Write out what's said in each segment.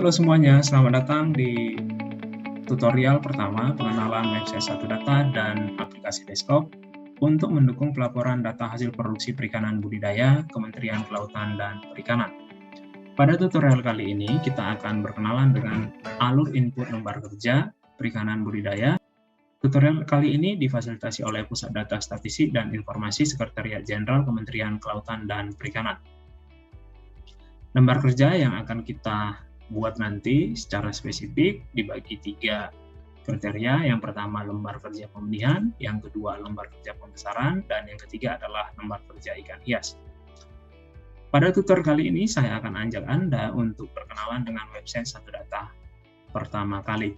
Halo semuanya, selamat datang di tutorial pertama pengenalan website Satu Data dan aplikasi desktop untuk mendukung pelaporan data hasil produksi perikanan budidaya Kementerian Kelautan dan Perikanan. Pada tutorial kali ini, kita akan berkenalan dengan alur input lembar kerja perikanan budidaya. Tutorial kali ini difasilitasi oleh Pusat Data Statistik dan Informasi Sekretariat Jenderal Kementerian Kelautan dan Perikanan. Lembar kerja yang akan kita buat nanti secara spesifik dibagi 3 kriteria. Yang pertama lembar kerja pembenihan, yang kedua lembar kerja pembesaran, dan yang ketiga adalah lembar kerja ikan hias. Pada tutorial kali ini saya akan ajak Anda untuk berkenalan dengan website Satu Data pertama kali.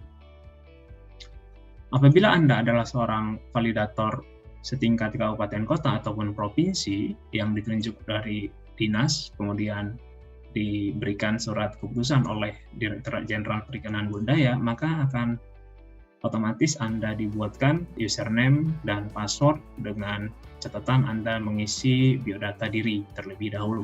Apabila Anda adalah seorang validator setingkat kabupaten kota ataupun provinsi yang ditunjuk dari dinas, kemudian diberikan surat keputusan oleh Direktorat Jenderal Perikanan Budidaya, maka akan otomatis Anda dibuatkan username dan password dengan catatan Anda mengisi biodata diri terlebih dahulu.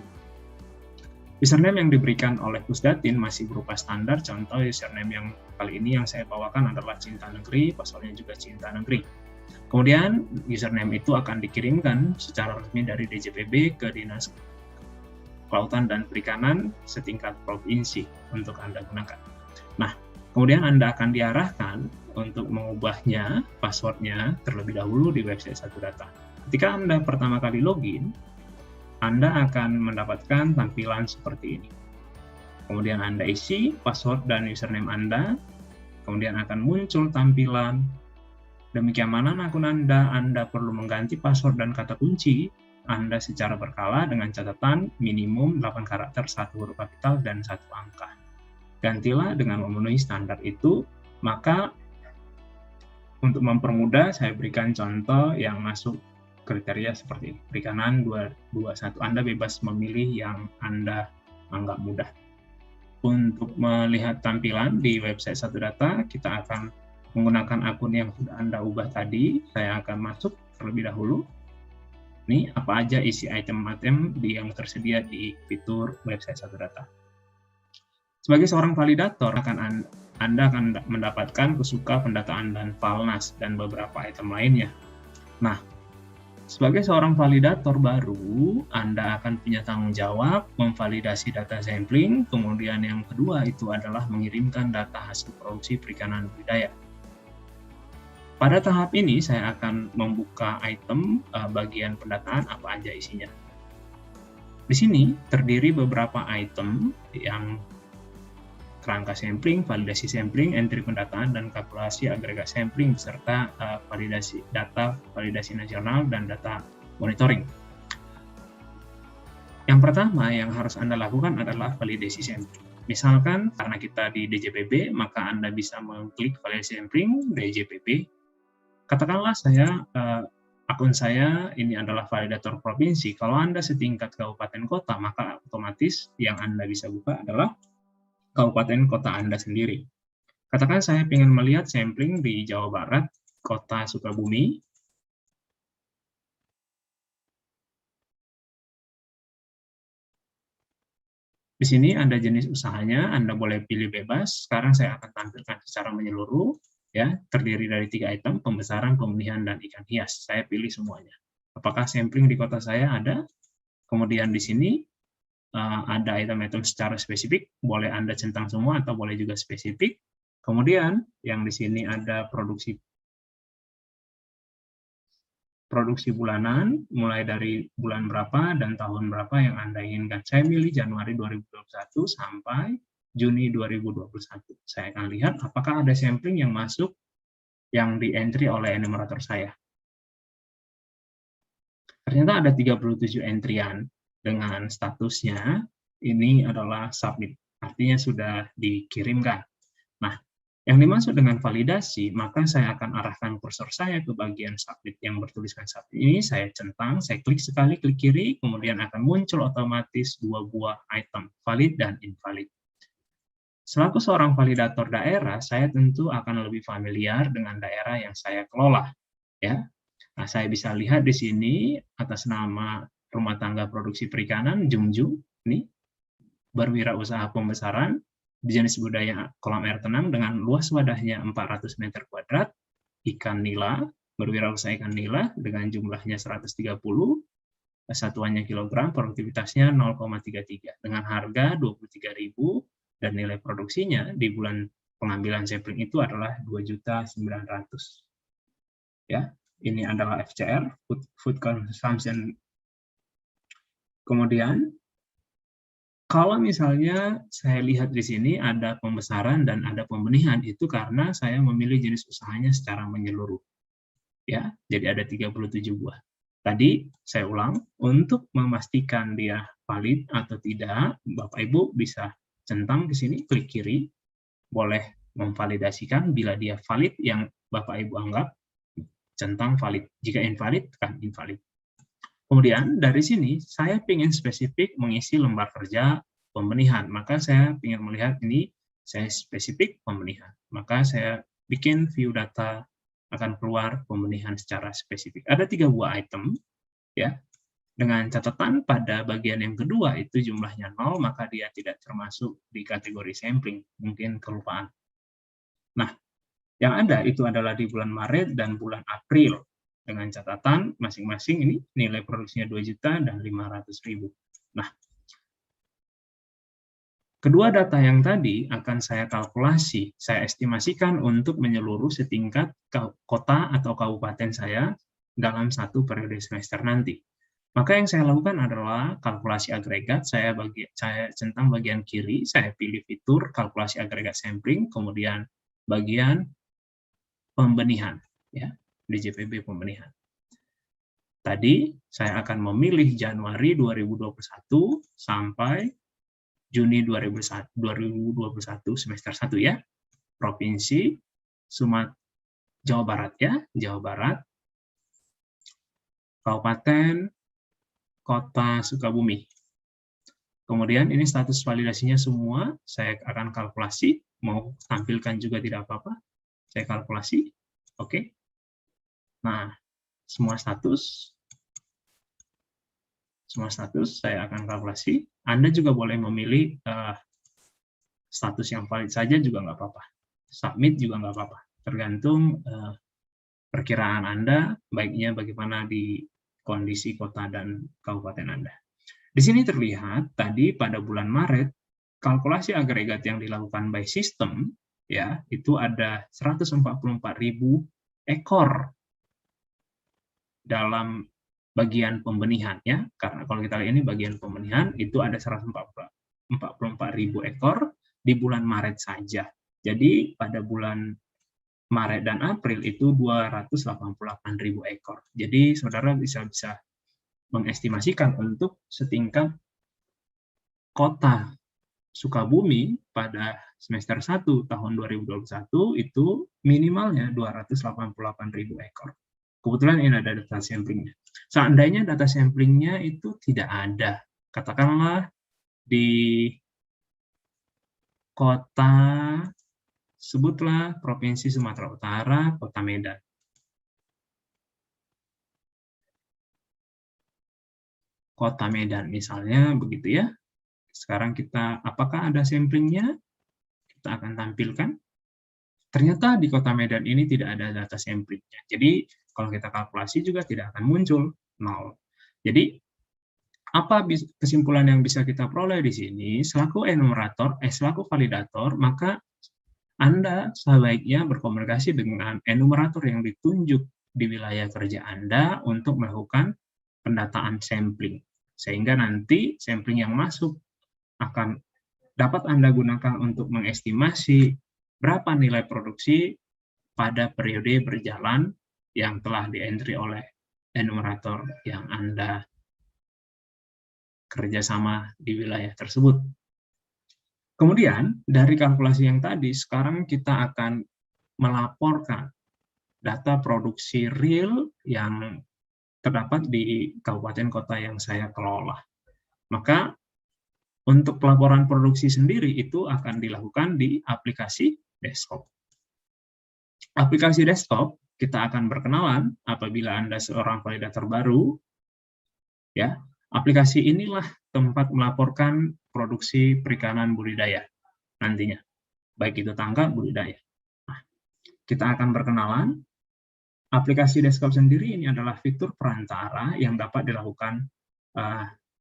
Username yang diberikan oleh Pusdatin masih berupa standar, contoh username yang kali ini yang saya bawakan adalah Cinta Negeri, passwordnya juga Cinta Negeri. Kemudian username itu akan dikirimkan secara resmi dari DJPB ke Dinas Kelautan dan Perikanan setingkat provinsi untuk Anda gunakan. Nah, kemudian Anda akan diarahkan untuk mengubahnya, passwordnya terlebih dahulu di website Satu Data. Ketika Anda pertama kali login, Anda akan mendapatkan tampilan seperti ini. Kemudian Anda isi password dan username Anda, kemudian akan muncul tampilan demikian mana akun Anda perlu mengganti password dan kata kunci Anda secara berkala dengan catatan minimum 8 karakter, 1 huruf kapital, dan 1 angka. Gantilah dengan memenuhi standar itu, maka untuk mempermudah saya berikan contoh yang masuk kriteria seperti ini. Perikanan 221, Anda bebas memilih yang Anda anggap mudah. Untuk melihat tampilan di website Satu Data, kita akan menggunakan akun yang sudah Anda ubah tadi. Saya akan masuk terlebih dahulu. Ini apa aja isi item-item yang tersedia di fitur website Satu Data. Sebagai seorang validator, Anda akan mendapatkan kesuka pendataan dan Falnas dan beberapa item lainnya. Nah, sebagai seorang validator baru, Anda akan punya tanggung jawab memvalidasi data sampling, kemudian yang kedua itu adalah mengirimkan data hasil produksi perikanan budidaya. Pada tahap ini saya akan membuka item bagian pendataan apa aja isinya. Di sini terdiri beberapa item yang kerangka sampling, validasi sampling, entry pendataan, dan kalkulasi agregat sampling beserta validasi data, validasi nasional, dan data monitoring. Yang pertama yang harus Anda lakukan adalah validasi sampling. Misalkan karena kita di DJPB, maka Anda bisa mengklik validasi sampling DJPB. Katakanlah akun saya ini adalah validator provinsi. Kalau Anda setingkat kabupaten kota, maka otomatis yang Anda bisa buka adalah kabupaten kota Anda sendiri. Katakan saya ingin melihat sampling di Jawa Barat, kota Sukabumi. Di sini ada jenis usahanya, Anda boleh pilih bebas. Sekarang saya akan tampilkan secara menyeluruh. Ya, terdiri dari 3 item, pembesaran, pembenihan, dan ikan hias. Saya pilih semuanya. Apakah sampling di kota saya ada? Kemudian di sini ada item-item secara spesifik, boleh Anda centang semua atau boleh juga spesifik. Kemudian yang di sini ada produksi bulanan, mulai dari bulan berapa dan tahun berapa yang Anda inginkan. Saya pilih Januari 2021 sampai Juni 2021. Saya akan lihat apakah ada sampling yang masuk yang di-entry oleh enumerator saya. Ternyata ada 37 entrian dengan statusnya ini adalah submit, artinya sudah dikirimkan. Nah, yang dimaksud dengan validasi, maka saya akan arahkan kursor saya ke bagian submit yang bertuliskan submit ini, saya centang, saya klik sekali, klik kiri, kemudian akan muncul otomatis 2 buah item, valid dan invalid. Selaku seorang validator daerah, saya tentu akan lebih familiar dengan daerah yang saya kelola. Ya, nah, saya bisa lihat di sini atas nama Rumah Tangga Produksi Perikanan Jumjum, ini berwirausaha pembesaran, jenis budidaya kolam air tenang dengan luas wadahnya 400 meter kuadrat, ikan nila, berwirausaha ikan nila dengan jumlahnya 130, satuannya kilogram, produktivitasnya 0,33 dengan harga 23.000 dan nilai produksinya di bulan pengambilan sampling itu adalah 2.900.000. Ya, ini adalah FCR, food consumption. Kemudian kalau misalnya saya lihat di sini ada pembesaran dan ada pembenihan, itu karena saya memilih jenis usahanya secara menyeluruh. Ya, jadi ada 37 buah. Tadi saya ulang, untuk memastikan dia valid atau tidak, Bapak Ibu bisa centang ke sini, klik kiri, boleh memvalidasikan. Bila dia valid yang Bapak Ibu anggap, centang valid. Jika invalid, tekan invalid. Kemudian dari sini saya ingin spesifik mengisi lembar kerja pembenihan, maka saya ingin melihat ini saya spesifik pembenihan, maka saya bikin view data, akan keluar pembenihan secara spesifik. Ada 3 buah item, ya, dengan catatan pada bagian yang kedua itu jumlahnya 0, maka dia tidak termasuk di kategori sampling, mungkin kelupaan. Nah, yang ada itu adalah di bulan Maret dan bulan April, dengan catatan masing-masing ini nilai produksinya 2 juta dan 500.000. Nah, kedua data yang tadi akan saya kalkulasi, saya estimasikan untuk menyeluruh setingkat kota atau kabupaten saya dalam satu periode semester nanti. Maka yang saya lakukan adalah kalkulasi agregat, saya centang bagian kiri, saya pilih fitur kalkulasi agregat sampling, kemudian bagian pembenihan, ya, DJPB pembenihan. Tadi saya akan memilih Januari 2021 sampai Juni 2021 semester 1 ya, Provinsi Jawa Barat ya, Jawa Barat, Kabupaten Kota Sukabumi. Kemudian ini status validasinya semua, saya akan kalkulasi, mau tampilkan juga tidak apa-apa, saya kalkulasi, oke. Nah, semua status saya akan kalkulasi. Anda juga boleh memilih status yang valid saja juga nggak apa-apa. Submit juga nggak apa-apa. Tergantung perkiraan Anda, baiknya bagaimana di kondisi kota dan kabupaten Anda. Di sini terlihat tadi pada bulan Maret, kalkulasi agregat yang dilakukan by system, ya, itu ada 144.000 ekor dalam bagian pembenihan ya, karena kalau kita lihat ini bagian pembenihan itu ada 144.000 ekor di bulan Maret saja. Jadi pada bulan Maret dan April itu 288.000 ekor. Jadi saudara bisa mengestimasikan untuk setingkat kota Sukabumi pada semester 1 tahun 2021 itu minimalnya 288.000 ekor. Kebetulan ini ada data samplingnya. Seandainya data samplingnya itu tidak ada, katakanlah di kota, sebutlah Provinsi Sumatera Utara, Kota Medan. Kota Medan misalnya begitu ya. Sekarang kita, apakah ada samplingnya? Kita akan tampilkan. Ternyata di Kota Medan ini tidak ada data samplingnya. Jadi kalau kita kalkulasi juga tidak akan muncul 0. Jadi apa kesimpulan yang bisa kita peroleh di sini? Selaku enumerator, selaku validator, maka Anda sebaiknya berkomunikasi dengan enumerator yang ditunjuk di wilayah kerja Anda untuk melakukan pendataan sampling. Sehingga nanti sampling yang masuk akan dapat Anda gunakan untuk mengestimasi berapa nilai produksi pada periode berjalan yang telah di-entry oleh enumerator yang Anda kerjasama di wilayah tersebut. Kemudian, dari kalkulasi yang tadi, sekarang kita akan melaporkan data produksi real yang terdapat di kabupaten kota yang saya kelola. Maka, untuk pelaporan produksi sendiri itu akan dilakukan di aplikasi desktop. Aplikasi desktop, kita akan berkenalan apabila Anda seorang validator baru, ya. Aplikasi inilah tempat melaporkan produksi perikanan budidaya. nantinya, baik itu tangga, budidaya. Nah, kita akan berkenalan. Aplikasi desktop sendiri ini adalah fitur perantara yang dapat dilakukan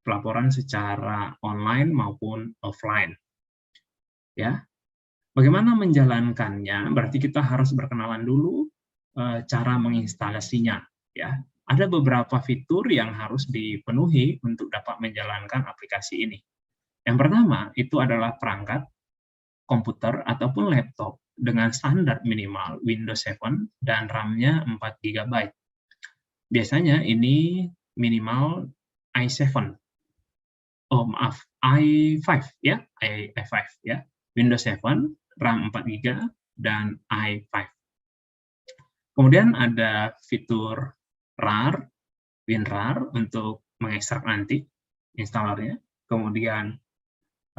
pelaporan secara online maupun offline. Ya, bagaimana menjalankannya? Berarti kita harus berkenalan dulu cara menginstalasinya. Ya, ada beberapa fitur yang harus dipenuhi untuk dapat menjalankan aplikasi ini. Yang pertama itu adalah perangkat komputer ataupun laptop dengan standar minimal Windows 7 dan RAM-nya 4 GB. Biasanya ini minimal i7. Oh, maaf, i5 ya, i5 ya. Windows 7, RAM 4 GB dan i5. Kemudian ada fitur RAR, WinRAR untuk mengekstrak nanti instalernya. Kemudian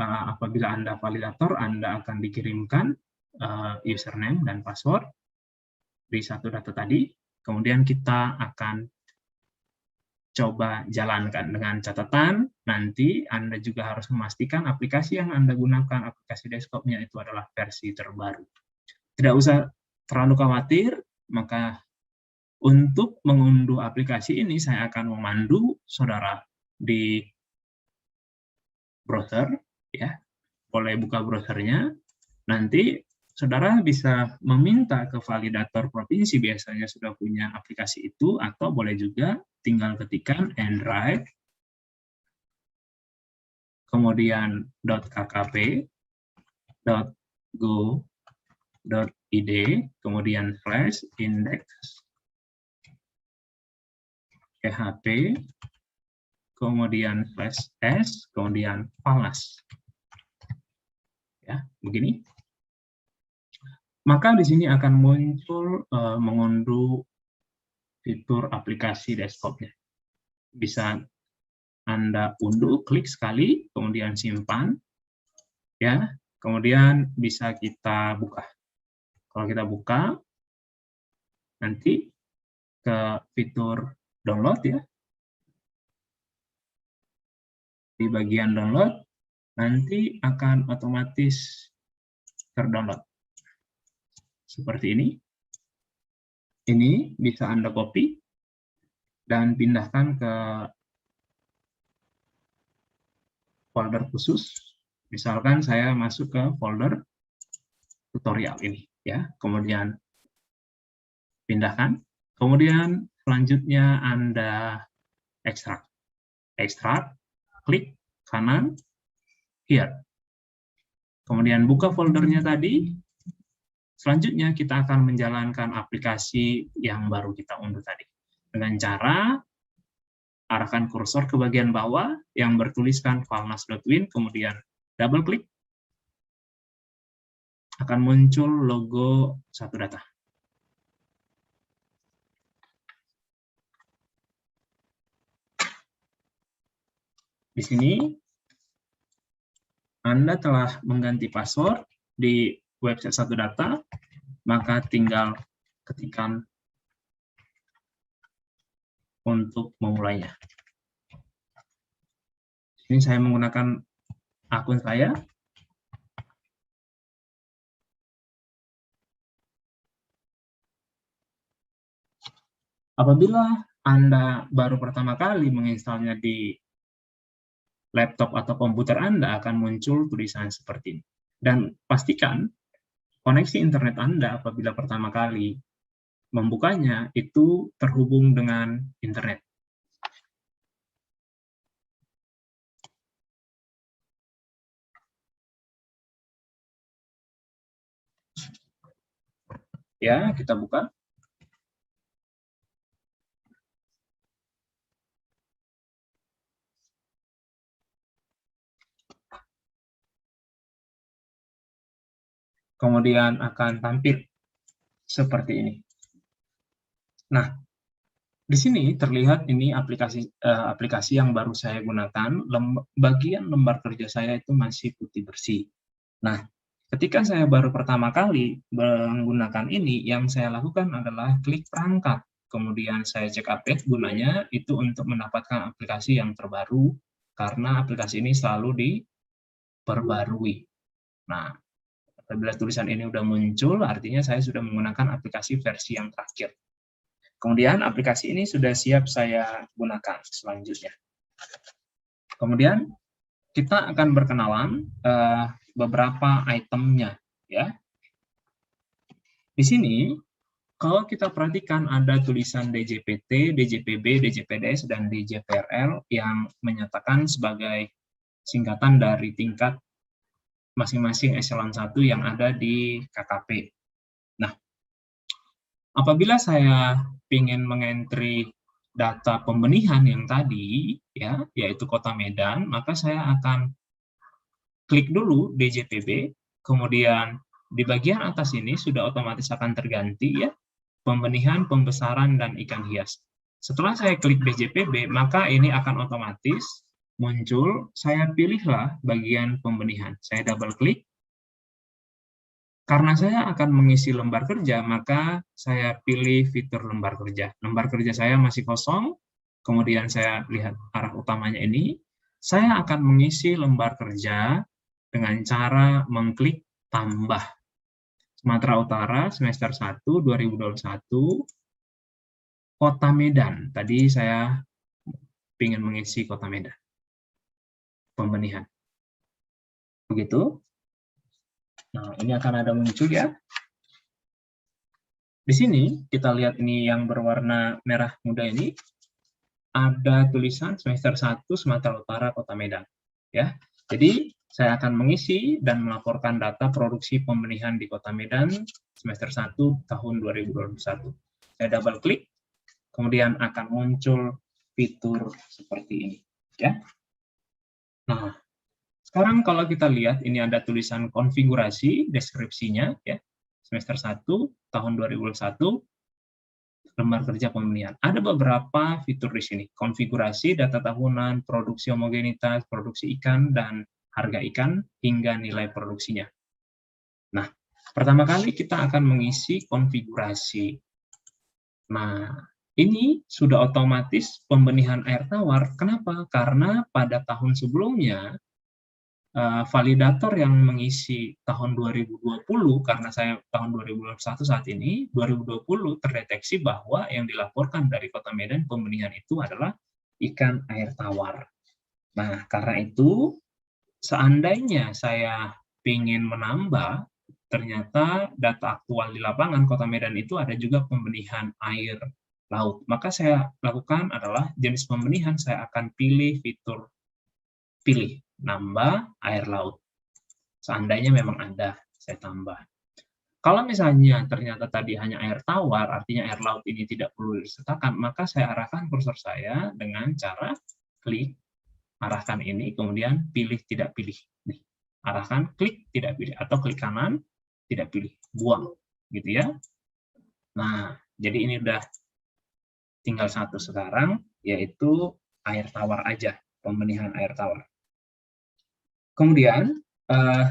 apabila Anda validator, Anda akan dikirimkan username dan password di satu data tadi. Kemudian kita akan coba jalankan dengan catatan, nanti Anda juga harus memastikan aplikasi yang Anda gunakan, aplikasi desktopnya itu adalah versi terbaru. Tidak usah terlalu khawatir, maka untuk mengunduh aplikasi ini saya akan memandu saudara di browser, ya, boleh buka browsernya. Nanti saudara bisa meminta ke validator provinsi, biasanya sudah punya aplikasi itu, atau boleh juga tinggal ketikkan Android, kemudian .kkp, .go.id, kemudian /index, php, kemudian /s, kemudian falas. Ya, begini. Maka di sini akan muncul mengunduh fitur aplikasi desktopnya. Bisa Anda unduh, klik sekali, kemudian simpan, ya. Kemudian bisa kita buka. Kalau kita buka, nanti ke fitur download ya. Di bagian download, nanti akan otomatis terdownload. Seperti ini. Ini bisa Anda copy dan pindahkan ke folder khusus. Misalkan saya masuk ke folder tutorial ini, ya. Kemudian pindahkan. Kemudian selanjutnya Anda ekstrak. Ekstrak, klik kanan, here. Kemudian buka foldernya tadi. Selanjutnya kita akan menjalankan aplikasi yang baru kita unduh tadi. Dengan cara arahkan kursor ke bagian bawah yang bertuliskan falnas.win, kemudian double klik. Akan muncul logo satu data. Di sini Anda telah mengganti password di website satu data, maka tinggal ketikkan untuk memulainya. Ini saya menggunakan akun saya. Apabila Anda baru pertama kali menginstalnya di laptop atau komputer Anda, akan muncul tulisan seperti ini. Dan pastikan koneksi internet Anda apabila pertama kali membukanya itu terhubung dengan internet. Ya, kita buka. Kemudian akan tampil seperti ini. Nah, di sini terlihat ini aplikasi yang baru saya gunakan. Bagian lembar kerja saya itu masih putih bersih. Nah, ketika saya baru pertama kali menggunakan ini, yang saya lakukan adalah klik perangkat. Kemudian saya cek update, gunanya itu untuk mendapatkan aplikasi yang terbaru, karena aplikasi ini selalu diperbarui. Nah, Apabila tulisan ini sudah muncul, artinya saya sudah menggunakan aplikasi versi yang terakhir. Kemudian aplikasi ini sudah siap saya gunakan selanjutnya. Kemudian kita akan berkenalan beberapa itemnya, ya. Di sini kalau kita perhatikan ada tulisan DJPT, DJPB, DJPDS, dan DJPRL yang menyatakan sebagai singkatan dari tingkat masing-masing eselon 1 yang ada di KKP. Nah, apabila saya ingin mengentry data pembenihan yang tadi, ya, yaitu Kota Medan, maka saya akan klik dulu DJPB, kemudian di bagian atas ini sudah otomatis akan terganti, ya, pembenihan, pembesaran, dan ikan hias. Setelah saya klik DJPB, maka ini akan otomatis muncul, saya pilihlah bagian pembenihan. Saya double klik. Karena saya akan mengisi lembar kerja, maka saya pilih fitur lembar kerja. Lembar kerja saya masih kosong, kemudian saya lihat arah utamanya ini. Saya akan mengisi lembar kerja dengan cara mengklik tambah. Sumatera Utara semester 1 2021 Kota Medan. Tadi saya ingin mengisi Kota Medan. Pembenihan. Begitu. Nah, ini akan ada muncul, ya. Di sini kita lihat ini yang berwarna merah muda ini ada tulisan semester 1 Sumatera Utara Kota Medan, ya. Jadi saya akan mengisi dan melaporkan data produksi pembenihan di Kota Medan semester 1 tahun 2021. Saya double klik, kemudian akan muncul fitur seperti ini, ya. Nah, sekarang kalau kita lihat ini ada tulisan konfigurasi, deskripsinya, ya. Semester 1 tahun 2021 lembar kerja pembenihan. Ada beberapa fitur di sini. Konfigurasi, data tahunan, produksi homogenitas, produksi ikan, dan harga ikan, hingga nilai produksinya. Nah, pertama kali kita akan mengisi konfigurasi. Nah, ini sudah otomatis pembenihan air tawar. Kenapa? Karena pada tahun sebelumnya, validator yang mengisi tahun 2020, karena saya tahun 2021 saat ini, 2020 terdeteksi bahwa yang dilaporkan dari Kota Medan pembenihan itu adalah ikan air tawar. Nah, karena itu, seandainya saya ingin menambah, ternyata data aktual di lapangan Kota Medan itu ada juga pembenihan air laut. Maka saya lakukan adalah jenis pembenihan, saya akan pilih fitur pilih nambah air laut. Seandainya memang ada, saya tambah. Kalau misalnya ternyata tadi hanya air tawar, artinya air laut ini tidak perlu disertakan, maka saya arahkan kursor saya dengan cara klik, arahkan ini, kemudian pilih tidak pilih. Nih, arahkan, klik tidak pilih, atau klik kanan, tidak pilih, buang, gitu ya. Nah, jadi ini udah tinggal satu sekarang, yaitu air tawar aja, pembenihan air tawar. Kemudian,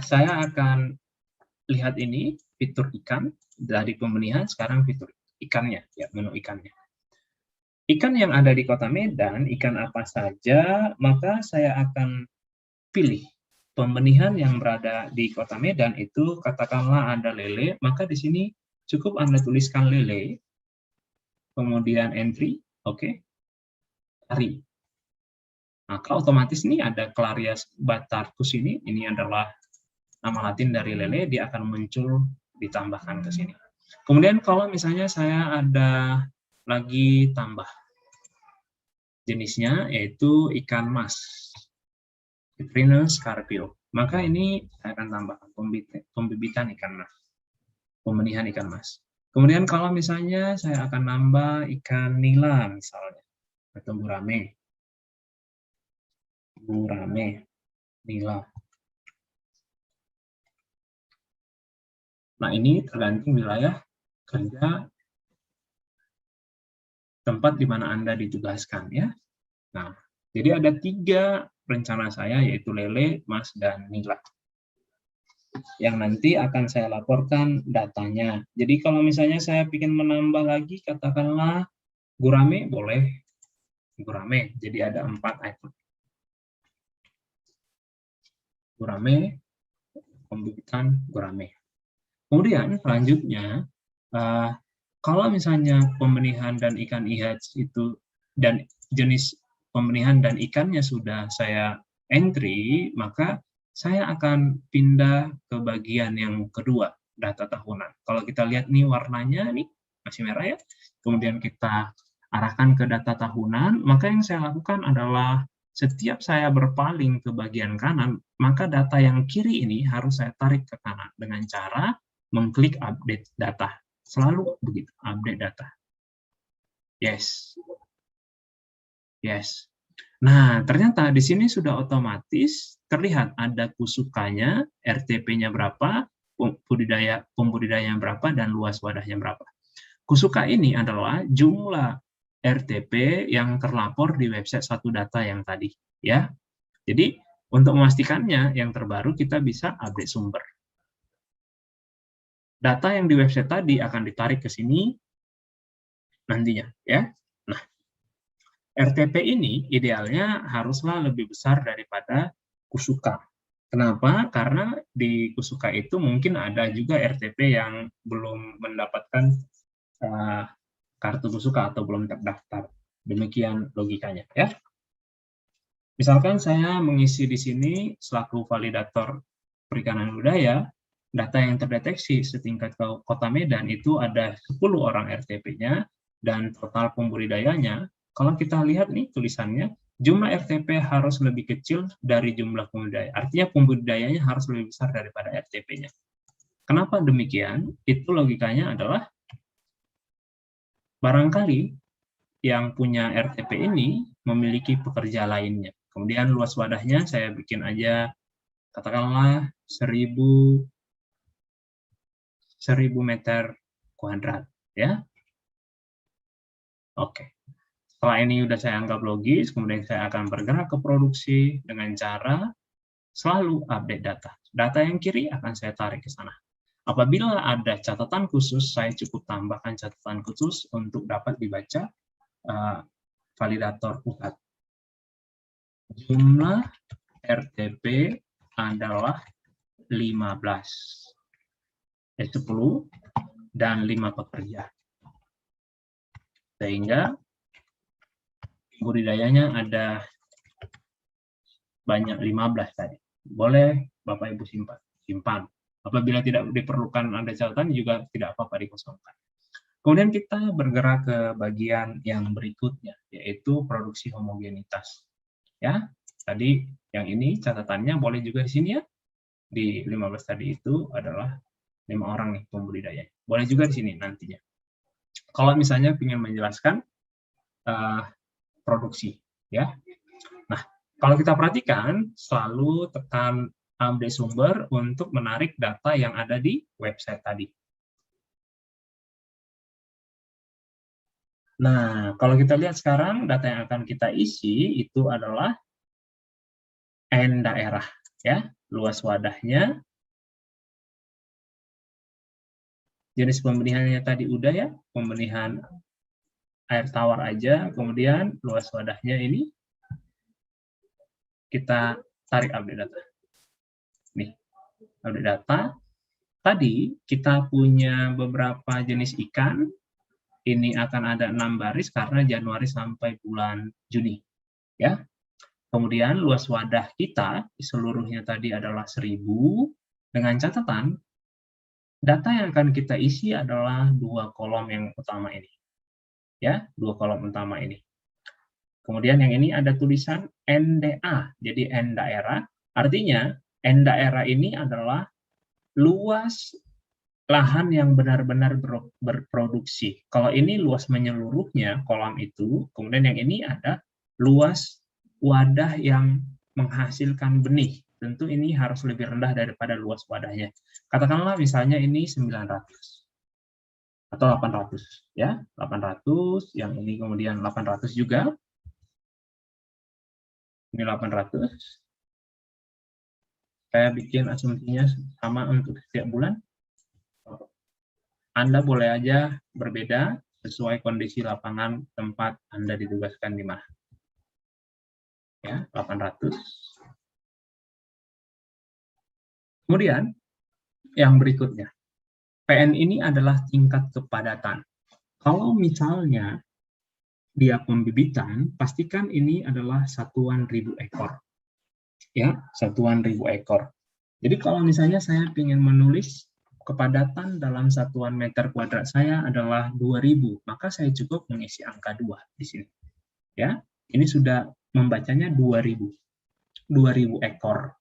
saya akan lihat ini, fitur ikan, dari pembenihan, sekarang fitur ikannya, ya, menu ikannya. Ikan yang ada di Kota Medan, ikan apa saja, maka saya akan pilih. Pembenihan yang berada di Kota Medan itu, katakanlah ada lele, maka di sini cukup Anda tuliskan lele, kemudian entry, oke, cari. Maka otomatis ini ada Clarias batarcus ini adalah nama latin dari lele, dia akan muncul ditambahkan ke sini. Kemudian kalau misalnya saya ada lagi tambah jenisnya, yaitu ikan mas, Cyprinus carpio, maka ini saya akan tambahkan pembibitan ikan mas, pembenihan ikan mas. Kemudian kalau misalnya saya akan nambah ikan nila misalnya, atau gurame, nila. Nah, ini tergantung wilayah kerja tempat di mana Anda ditugaskan, ya. Nah, jadi ada 3 rencana saya, yaitu lele, mas, dan nila, yang nanti akan saya laporkan datanya. Jadi kalau misalnya saya ingin menambah lagi, katakanlah gurame, boleh gurame. Jadi ada 4 item. Gurame, pembibitan gurame. Kemudian selanjutnya, kalau misalnya pembenihan dan ikan IHETS itu dan jenis pembenihan dan ikannya sudah saya entry, maka saya akan pindah ke bagian yang kedua, data tahunan. Kalau kita lihat nih warnanya nih masih merah ya, kemudian kita arahkan ke data tahunan, maka yang saya lakukan adalah setiap saya berpaling ke bagian kanan, maka data yang kiri ini harus saya tarik ke kanan dengan cara mengklik update data. Selalu begitu, update data. Yes. Yes. Nah, ternyata di sini sudah otomatis terlihat ada kusukanya, RTP-nya berapa, pembudidaya berapa, dan luas wadahnya berapa. Kusuka ini adalah jumlah RTP yang terlapor di website satu data yang tadi. Ya. Jadi, untuk memastikannya, yang terbaru kita bisa update sumber. Data yang di website tadi akan ditarik ke sini nantinya. Ya. Nah, RTP ini idealnya haruslah lebih besar daripada Kusuka. Kenapa? Karena di Kusuka itu mungkin ada juga RTP yang belum mendapatkan kartu Kusuka atau belum terdaftar. Demikian logikanya, ya. Misalkan saya mengisi di sini selaku validator perikanan budaya, data yang terdeteksi setingkat Kota Medan itu ada 10 orang RTP-nya dan total pembudidayanya. Kalau kita lihat nih tulisannya, jumlah RTP harus lebih kecil dari jumlah pembudidaya. Artinya pembudidayanya harus lebih besar daripada RTP-nya. Kenapa demikian? Itu logikanya adalah barangkali yang punya RTP ini memiliki pekerja lainnya. Kemudian luas wadahnya saya bikin aja katakanlah 1000 meter kuadrat, ya. Oke. Setelah ini sudah saya anggap logis, kemudian saya akan bergerak ke produksi dengan cara selalu update data. Data yang kiri akan saya tarik ke sana. Apabila ada catatan khusus, saya cukup tambahkan catatan khusus untuk dapat dibaca validator pusat. Jumlah RTP adalah 15. 10 dan 5 pekerja. Sehingga budidayanya ada banyak 15 tadi. Boleh Bapak Ibu simpan. Apabila tidak diperlukan ada catatan juga tidak apa-apa dikosongkan. Kemudian kita bergerak ke bagian yang berikutnya, yaitu produksi homogenitas. Ya, tadi yang ini catatannya boleh juga di sini ya. Di 15 tadi itu adalah 5 orang nih pembudidaya. Boleh juga di sini nantinya. Kalau misalnya ingin menjelaskan produksi, ya. Nah, kalau kita perhatikan, selalu tekan update sumber untuk menarik data yang ada di website tadi. Nah, kalau kita lihat sekarang, data yang akan kita isi itu adalah N daerah, ya, luas wadahnya, jenis pembenihannya tadi udah ya, pembenihan air tawar aja, kemudian luas wadahnya ini kita tarik update data. Nih, update data. Tadi kita punya beberapa jenis ikan. Ini akan ada 6 baris karena Januari sampai bulan Juni. Ya. Kemudian luas wadah kita seluruhnya tadi adalah 1000 dengan catatan data yang akan kita isi adalah 2 kolom yang utama ini. Ya, 2 kolom utama ini. Kemudian yang ini ada tulisan NDA. Jadi N daerah, artinya N daerah ini adalah luas lahan yang benar-benar berproduksi. Kalau ini luas menyeluruhnya, kolam itu, kemudian yang ini ada luas wadah yang menghasilkan benih. Tentu ini harus lebih rendah daripada luas wadahnya. Katakanlah misalnya ini 900 atau 800, ya, 800, yang ini kemudian 800 juga. Ini 800. Saya bikin asumsinya sama untuk setiap bulan. Anda boleh aja berbeda sesuai kondisi lapangan tempat Anda ditugaskan di mana. Ya, 800. Kemudian yang berikutnya. PN ini adalah tingkat kepadatan. Kalau misalnya dia pembibitan, pastikan ini adalah satuan ribu ekor. Ya, satuan ribu ekor. Jadi kalau misalnya saya ingin menulis kepadatan dalam satuan meter kuadrat saya adalah 2000, maka saya cukup mengisi angka 2 di sini. Ya, ini sudah membacanya 2000 ekor.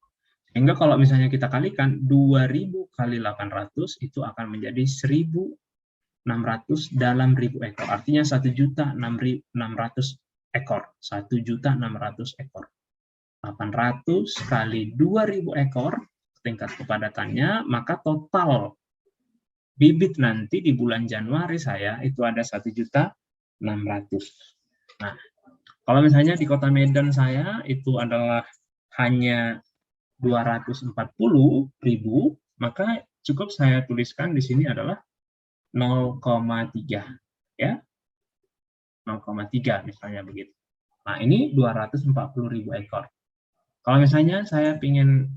Sehingga kalau misalnya kita kalikan 2000 kali 800 itu akan menjadi 1600 dalam 1000 ekor. Artinya 1.600.000 ekor. 1.600.000 ekor. 800 kali 2000 ekor tingkat kepadatannya, maka total bibit nanti di bulan Januari saya itu ada 1.600.000. Nah, kalau misalnya di Kota Medan saya itu adalah hanya 240.000, maka cukup saya tuliskan di sini adalah 0,3 ya. 0,3 misalnya begitu. Nah, ini 240.000 ekor. Kalau misalnya saya ingin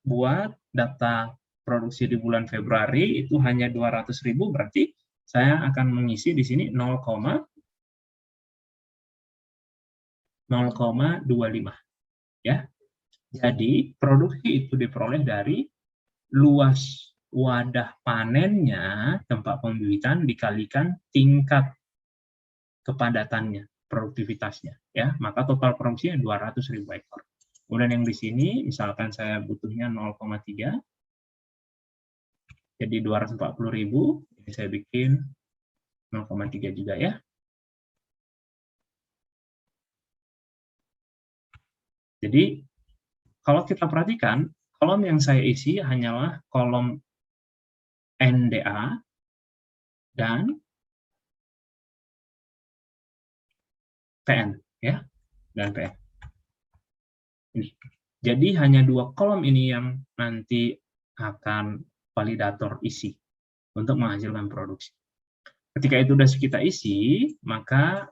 buat data produksi di bulan Februari itu hanya 200.000, berarti saya akan mengisi di sini 0,25 ya. Jadi produksi itu diperoleh dari luas wadah panennya tempat pembibitan dikalikan tingkat kepadatannya, produktivitasnya ya, maka total produksinya 200.000 ekor. Kemudian yang di sini misalkan saya butuhnya 0,3, jadi 240.000, ini saya bikin 0,3 juga ya. Jadi kalau kita perhatikan, kolom yang saya isi hanyalah kolom NDA dan PN ya, dan PN. Ini. Jadi hanya 2 kolom ini yang nanti akan validator isi untuk menghasilkan produksi. Ketika itu sudah kita isi, maka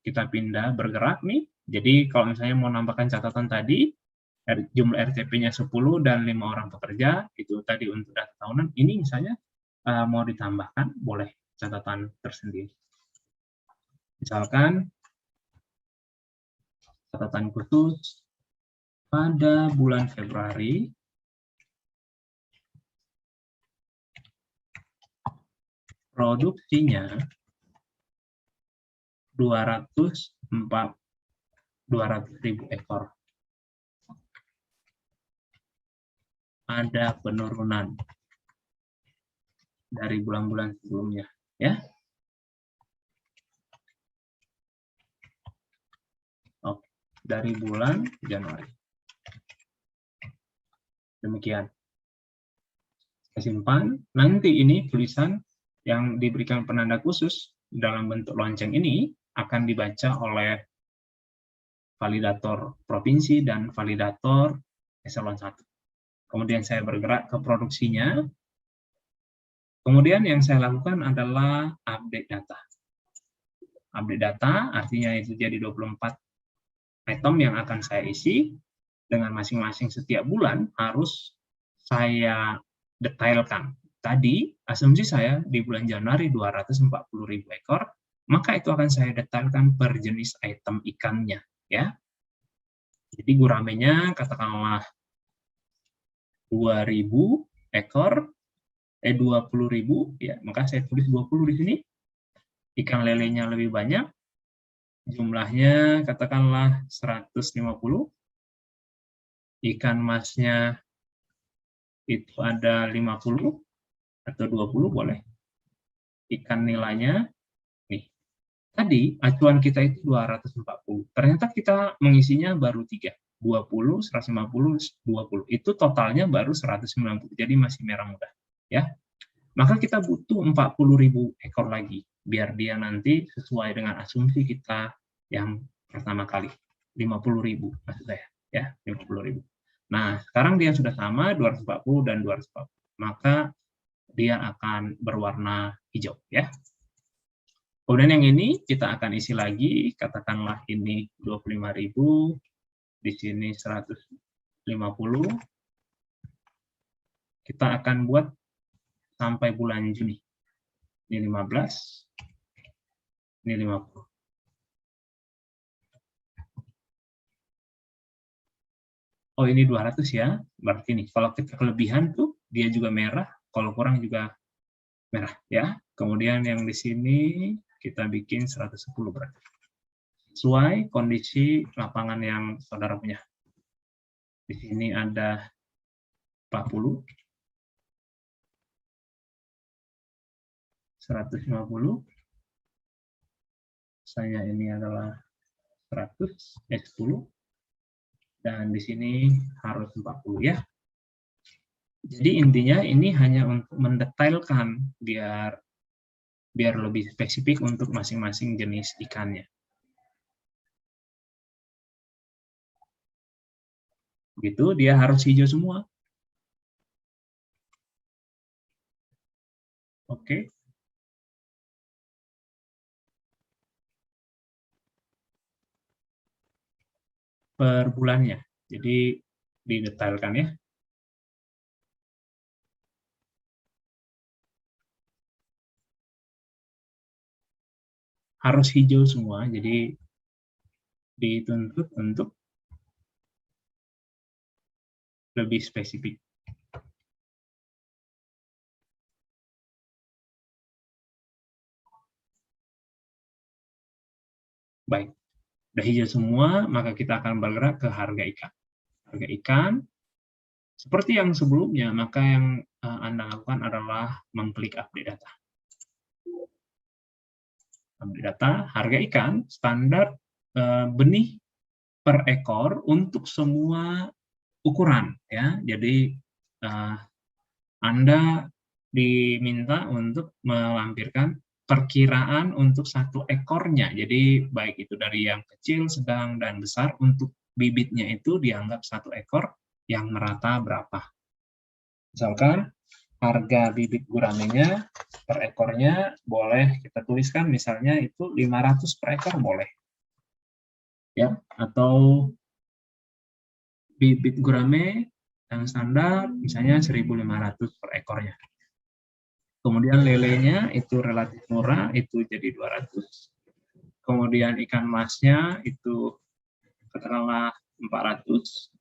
kita pindah bergerak nih. Jadi kalau misalnya mau nambahkan catatan tadi, jumlah RTP-nya 10 dan 5 orang pekerja, itu tadi untuk data tahunan, ini misalnya mau ditambahkan, boleh catatan tersendiri. Misalkan, catatan khusus, pada bulan Februari, produksinya 200.000 ekor. Ada penurunan dari bulan-bulan sebelumnya, ya. Oke, dari bulan Januari. Demikian. Saya simpan. Nanti ini tulisan yang diberikan penanda khusus dalam bentuk lonceng ini akan dibaca oleh validator provinsi dan validator eselon 1. Kemudian saya bergerak ke produksinya. Kemudian yang saya lakukan adalah update data. Update data artinya itu jadi 24 item yang akan saya isi. Dengan masing-masing setiap bulan harus saya detailkan. Tadi asumsi saya di bulan Januari 240.000 ekor, maka itu akan saya detailkan per jenis item ikannya, ya. Jadi guramenya katakanlah 2.000 ekor, 20.000, ya, maka saya tulis 20 di sini. Ikan lelenya lebih banyak, jumlahnya katakanlah 150. Ikan masnya itu ada 50 atau 20 boleh. Ikan nilainya nih. Tadi acuan kita itu 240. Ternyata kita mengisinya baru 3. 20, 150, 20. Itu totalnya baru 190. Jadi masih merah muda, ya. Maka kita butuh 40.000 ekor lagi biar dia nanti sesuai dengan asumsi kita yang pertama kali. 50.000 maksud saya, ya, 50.000. Nah, sekarang dia sudah sama 240 dan 240. Maka dia akan berwarna hijau, ya. Kemudian yang ini kita akan isi lagi, katakanlah ini 25.000, di sini 150. Kita akan buat sampai bulan Juni. Ini 15, ini 50. Oh, ini 200 ya, berarti nih, kalau kita kelebihan tuh, dia juga merah, kalau kurang juga merah, ya. Kemudian yang di sini, kita bikin 110 berarti. Sesuai kondisi lapangan yang saudara punya. Di sini ada 40, 150, saya ini adalah 100, 10, dan di sini harus 40 ya. Jadi intinya ini hanya untuk mendetailkan biar lebih spesifik untuk masing-masing jenis ikannya. Gitu, dia harus hijau semua. Oke. Per bulannya. Jadi didetailkan ya. Harus hijau semua, jadi dituntut untuk lebih spesifik. Baik, udah hijau semua, maka kita akan bergerak ke harga ikan. Harga ikan, seperti yang sebelumnya, maka yang Anda lakukan adalah mengklik update data. Update data, harga ikan, standar benih per ekor untuk semua ukuran. Ya. Jadi, Anda diminta untuk melampirkan perkiraan untuk satu ekornya. Jadi baik itu dari yang kecil, sedang, dan besar, untuk bibitnya itu dianggap satu ekor yang merata berapa. Misalkan harga bibit guramenya per ekornya boleh kita tuliskan misalnya itu 500 per ekor boleh. Ya, atau bibit gurame yang standar misalnya 1.500 per ekornya. Kemudian lelenya itu relatif murah, itu jadi 200. Kemudian ikan emasnya itu katakanlah 400.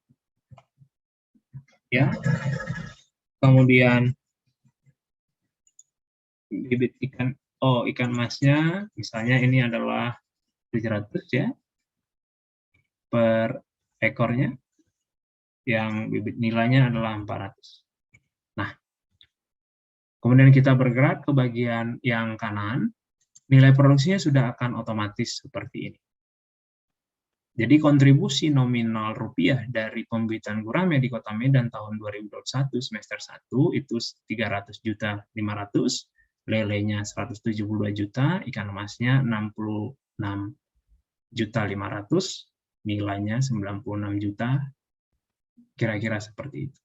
Ya. Kemudian bibit ikan emasnya misalnya ini adalah 700 ya per ekornya, yang bibit nilainya adalah 400. Nah, kemudian kita bergerak ke bagian yang kanan, nilai produksinya sudah akan otomatis seperti ini. Jadi kontribusi nominal rupiah dari pembibitan gurame di Kota Medan tahun 2021 semester 1 itu 300.500.000, lelenya 172 juta, ikan emasnya 66.500.000, nilainya 96 juta, kira-kira seperti itu.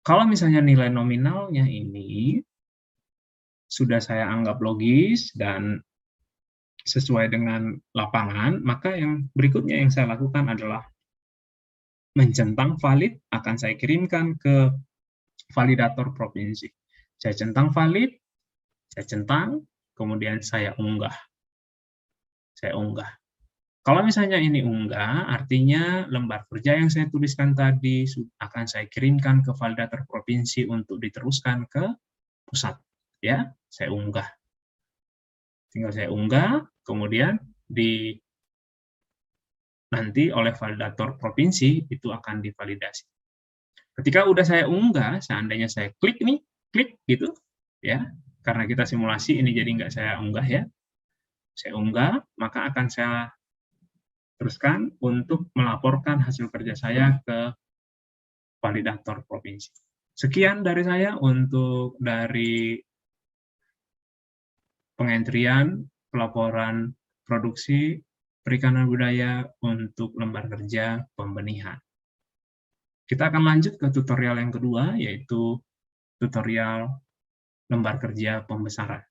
Kalau misalnya nilai nominalnya ini sudah saya anggap logis dan sesuai dengan lapangan, maka yang berikutnya yang saya lakukan adalah mencentang valid, akan saya kirimkan ke validator provinsi. Saya centang valid, saya centang, kemudian saya unggah. Saya unggah. Kalau misalnya ini unggah, artinya lembar kerja yang saya tuliskan tadi akan saya kirimkan ke validator provinsi untuk diteruskan ke pusat. Ya, saya unggah. Tinggal saya unggah, kemudian nanti oleh validator provinsi itu akan divalidasi. Ketika udah saya unggah, seandainya saya klik gitu, ya, karena kita simulasi ini jadi nggak saya unggah ya, saya unggah, maka akan saya teruskan untuk melaporkan hasil kerja saya ke validator provinsi. Sekian dari saya untuk dari pengentrian pelaporan produksi perikanan budaya untuk lembar kerja pembenihan. Kita akan lanjut ke tutorial yang kedua, yaitu tutorial lembar kerja pembesaran.